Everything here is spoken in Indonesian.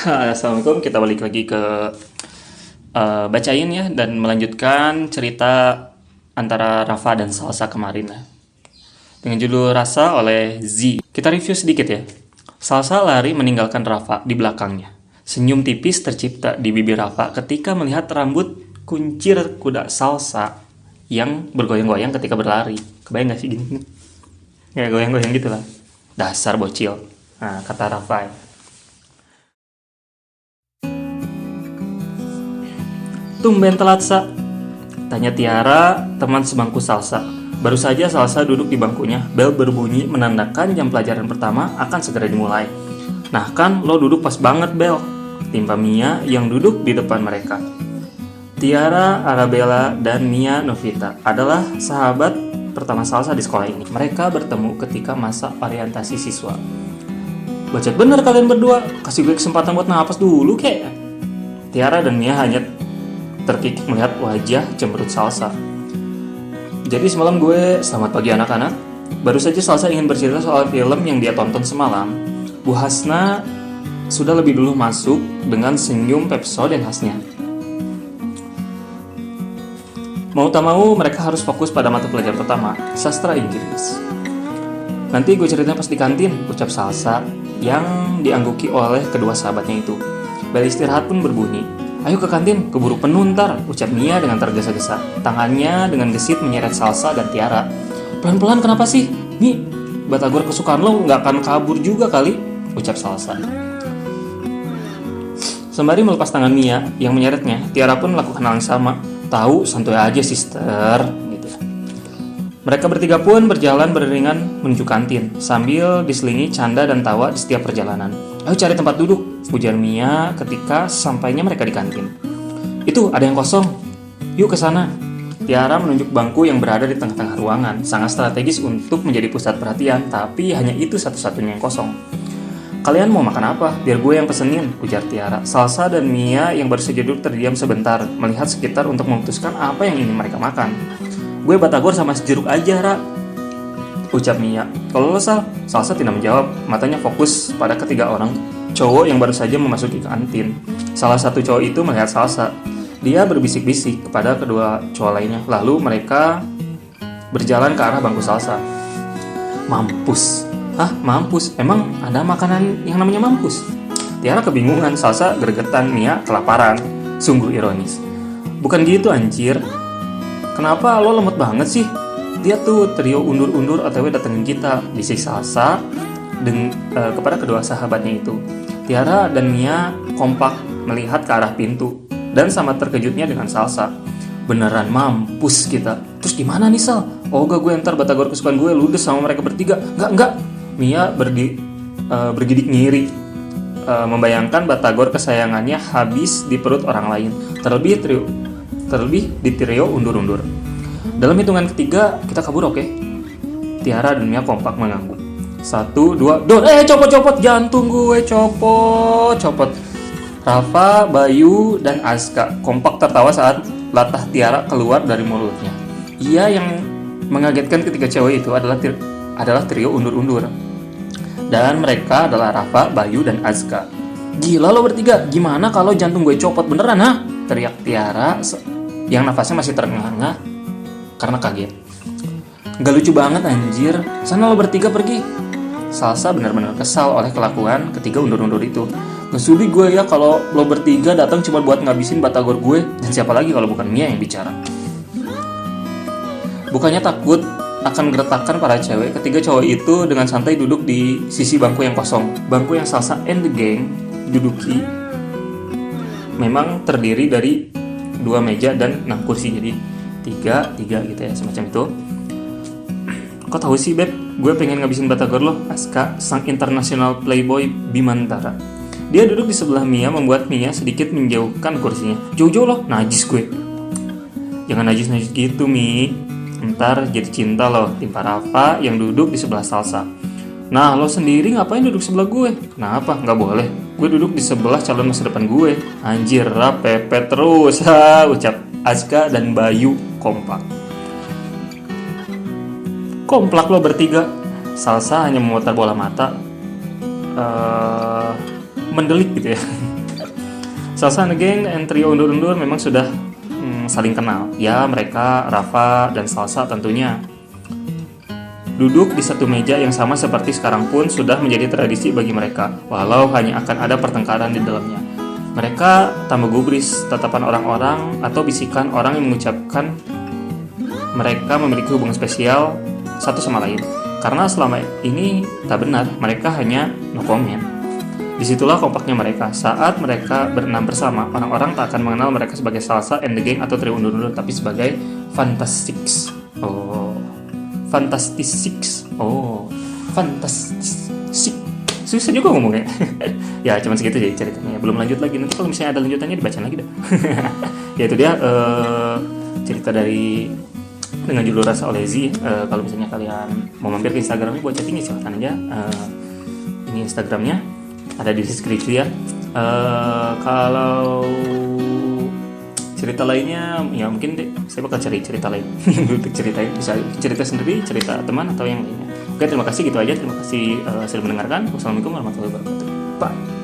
Assalamualaikum, kita balik lagi ke bacain ya dan melanjutkan cerita antara Rafa dan Salsa kemarin ya. Dengan judul Rasa oleh Z. Kita review sedikit ya. Salsa lari meninggalkan Rafa di belakangnya. Senyum tipis tercipta di bibir Rafa ketika melihat rambut kuncir kuda Salsa yang bergoyang-goyang ketika berlari. Kebayang gak sih gini? Ya goyang-goyang gitu lah. Dasar bocil. Nah, kata Rafa ya. Tumben telat, Sa? Tanya Tiara, teman sebangku Salsa. Baru saja Salsa duduk di bangkunya, bel berbunyi menandakan jam pelajaran pertama akan segera dimulai. Nah kan, lo duduk pas banget, Bel. Timpa Mia yang duduk di depan mereka. Tiara, Arabella, dan Mia Novita adalah sahabat pertama Salsa di sekolah ini. Mereka bertemu ketika masa orientasi siswa. Bacot bener kalian berdua, kasih gue kesempatan buat napas dulu, kek. Tiara dan Mia hanya terkikik melihat wajah cemberut Salsa. Jadi semalam selamat pagi anak-anak. Baru saja Salsa ingin bercerita soal film yang dia tonton semalam. Bu Hasna sudah lebih dulu masuk dengan senyum pepsoden khasnya. Mau tak mau mereka harus fokus pada mata pelajaran pertama, sastra Inggris. Nanti gue ceritanya pas di kantin, ucap Salsa yang diangguki oleh kedua sahabatnya itu. Bel istirahat pun berbunyi. Ayo ke kantin, keburu penuh ntar, ucap Mia dengan tergesa-gesa. Tangannya dengan gesit menyeret Salsa dan Tiara. Pelan-pelan kenapa sih? Mi, batagor kesukaan lo nggak akan kabur juga kali, ucap Salsa. Sembari melepas tangan Mia yang menyeretnya, Tiara pun melakukan hal yang sama. Tahu, santuy aja sister, gitu. Mereka bertiga pun berjalan beriringan menuju kantin, sambil diselingi canda dan tawa di setiap perjalanan. Ayo cari tempat duduk, ujar Mia ketika sampainya mereka di kantin. Itu, ada yang kosong. Yuk ke sana. Tiara menunjuk bangku yang berada di tengah-tengah ruangan, sangat strategis untuk menjadi pusat perhatian, tapi hanya itu satu-satunya yang kosong. Kalian mau makan apa? Biar gue yang pesenin, ujar Tiara. Salsa dan Mia yang baru saja duduk terdiam sebentar, melihat sekitar untuk memutuskan apa yang ingin mereka makan. Gue batagor sama sejeruk aja, Ra, ucap Mia. Kalau lo, Sal? Salsa tidak menjawab, matanya fokus pada ketiga orang cowok yang baru saja memasuki kantin. Salah satu cowok itu melihat Salsa. Dia berbisik-bisik kepada kedua cowok lainnya. Lalu mereka berjalan ke arah bangku Salsa. Mampus. Hah, mampus? Emang ada makanan yang namanya mampus? Tiara kebingungan, Salsa gregetan, Mia kelaparan. Sungguh ironis. Bukan gitu anjir. Kenapa lo lemot banget sih? Dia tuh trio undur-undur OTW datengin kita, bisik Salsa kepada kedua sahabatnya itu. Tiara dan Mia kompak melihat ke arah pintu dan sama terkejutnya dengan Salsa. Beneran mampus kita. Terus gimana nih, Sal? Oh gak, gue ntar batagor kesukaan gue ludes sama mereka bertiga. Enggak. Mia bergidik ngiri, membayangkan batagor kesayangannya habis di perut orang lain. Terlebih di trio undur-undur. Dalam hitungan ketiga, kita kabur, oke? Tiara dan Mia kompak mengangguk. 1, 2, dor! Copot jantung gue, copot. Rafa, Bayu, dan Aska kompak tertawa saat latah Tiara keluar dari mulutnya. Ia yang mengagetkan ketika cewek itu adalah trio undur-undur. Dan mereka adalah Rafa, Bayu, dan Aska. Gila lo bertiga, gimana kalau jantung gue copot beneran, ha? Teriak Tiara yang nafasnya masih terengah-engah karena kaget. Gak lucu banget anjir, sana lo bertiga pergi. Salsa benar-benar kesal oleh kelakuan ketiga undur-undur itu. Gak sudi gue ya kalau lo bertiga datang cuma buat ngabisin batagor gue. Dan siapa lagi kalau bukan Mia yang bicara. Bukannya takut akan gertakan para cewek, ketiga cowok itu dengan santai duduk di sisi bangku yang kosong. Bangku yang Salsa and the gang duduki memang terdiri dari 2 meja dan 6 kursi, jadi 3 gitu ya, semacam itu. Kok tahu sih, Beb? Gue pengen ngabisin batagor lo, Aska, sang international playboy Bimantara. Dia duduk di sebelah Mia, membuat Mia sedikit menjauhkan kursinya. Jauh-jauh lo, najis gue. Jangan najis-najis gitu, Mi. Ntar jadi cinta lo, timpa Rafa yang duduk di sebelah Salsa. Nah, lo sendiri ngapain duduk sebelah gue? Kenapa? Nggak boleh. Gue duduk di sebelah calon masa depan gue. Anjir, pepet terus, ucap Aska dan Bayu kompak. Komplak lo bertiga. Salsa hanya memutar bola mata, mendelik gitu ya. Salsa and the Gang and trio undur-undur memang sudah saling kenal. Ya, mereka, Rafa, dan Salsa tentunya. Duduk di satu meja yang sama seperti sekarang pun sudah menjadi tradisi bagi mereka, walau hanya akan ada pertengkaran di dalamnya. Mereka tambah gubris tatapan orang-orang atau bisikan orang yang mengucapkan mereka memiliki hubungan spesial satu sama lain. Karena selama ini tak benar, mereka hanya no comment. Disitulah kompaknya mereka. Saat mereka berenam bersama, orang-orang tak akan mengenal mereka sebagai Salsa and the Gang atau trio undur-undur, tapi sebagai Fantastic Six. Fantastic Six. Susah juga ngomongnya. Ya cuman segitu aja ceritanya. Belum lanjut lagi. Nanti kalau misalnya ada lanjutannya dibaca lagi dah. Ya itu dia cerita dari dengan judul Rasa oleh Z. Kalau misalnya kalian mau mampir ke Instagramnya buat chatting, silahkan aja. Ini Instagramnya ada di deskripsi ya. Kalau cerita lainnya ya mungkin saya bakal cari cerita lain untuk ceritain, bisa cerita sendiri, cerita teman atau yang lainnya. Oke, terima kasih gitu aja. Terima kasih sudah mendengarkan. Wassalamualaikum warahmatullahi wabarakatuh. Bye.